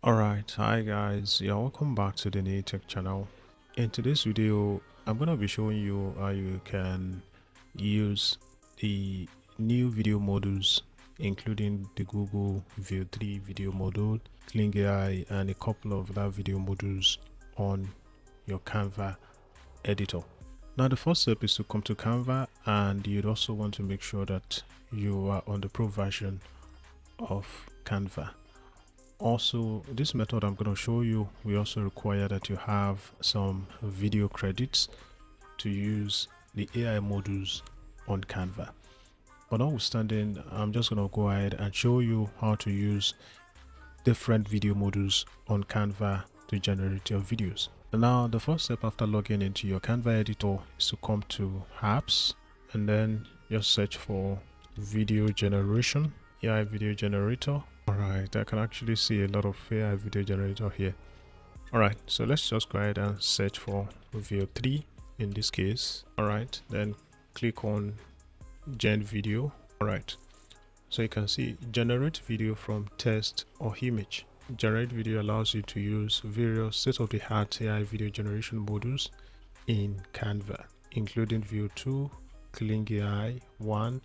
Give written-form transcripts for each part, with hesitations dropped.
Alright, hi guys, welcome back to the New Tech channel. In today's video, I'm going to be showing you how you can use the new video modules, including the Google VEO 3 video module, KLING AI, and a couple of other video modules on your Canva editor. Now the first step is to come to Canva, and you'd also want to make sure that you are on the pro version of Canva. Also, this method I'm going to show you, we also require that you have some video credits to use the AI modules on Canva. But notwithstanding, I'm just going to go ahead and show you how to use different video modules on Canva to generate your videos. Now, the first step after logging into your Canva editor is to come to apps and then just search for video generation, AI video generator. Alright, I can actually see a lot of AI video generator here. Alright, so let's just go ahead and search for VEO 3 in this case. Alright, then click on Gen Video. Alright, so you can see generate video from text or image. Generate video allows you to use various state-of-the-art AI video generation modules in Canva, including VEO 2, KLING AI, Wan,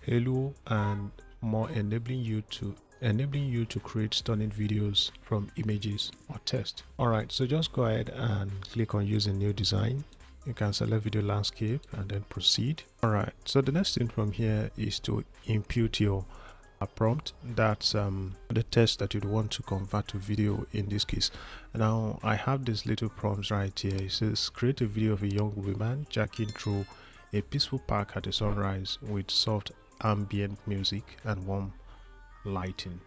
Hailuo, and more, enabling you to create stunning videos from images or text. Alright, so just go ahead and click on use a new design. You can select video landscape and then proceed. Alright, so the next thing from here is to input your prompt. That's the text that you'd want to convert to video in this case. Now I have this little prompts right here. It says create a video of a young woman jacking through a peaceful park at a sunrise with soft ambient music and warm lighting.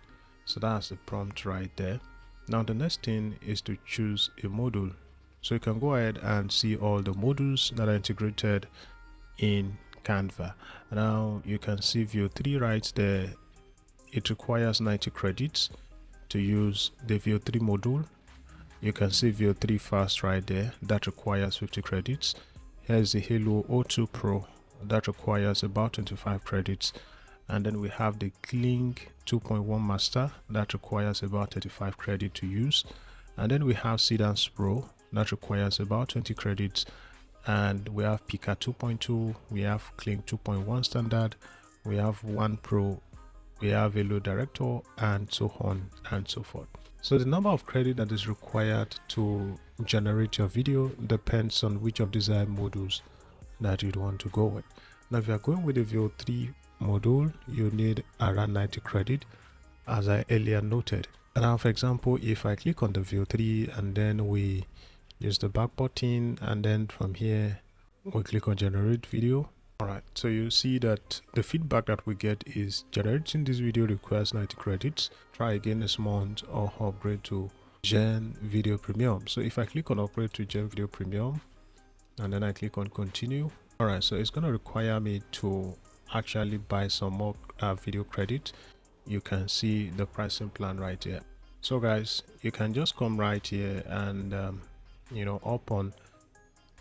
So that's the prompt right there. Now the next thing is to choose a module. So you can go ahead and see all the modules that are integrated in Canva. Now you can see VEO 3 right there. It requires 90 credits to use the VEO 3 module. You can see VEO 3 Fast right there, that requires 50 credits. Here's the Hailuo 2 Pro, that requires about 25 credits. And then we have the KLING 2.1 Master, that requires about 35 credit to use. And then we have SEEDaNCE Pro, that requires about 20 credits. And we have Pika 2.2, we have KLING 2.1 Standard, we have Wan Pro, we have Hailuo Director, and so on and so forth. So the number of credit that is required to generate your video depends on which of these AI modules that you'd want to go with. Now if you are going with the VEO 3 module, you need around 90 credit, as I earlier noted. And now for example, if I click on the VEO 3 and then we use the back button, and then from here we click on generate video. Alright, so you see that the feedback that we get is generating this video requires 90 credits. Try again this month or upgrade to Gen Video Premium. So if I click on upgrade to Gen Video Premium and then I click on continue. Alright, so it's going to require me to actually buy some more video credit. You can see the pricing plan right here. So guys, you can just come right here and up on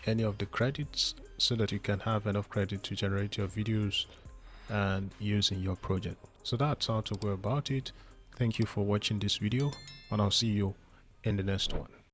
any of the credits so that you can have enough credit to generate your videos and use in your project. So that's how to go about it. Thank you for watching this video, and I'll see you in the next one.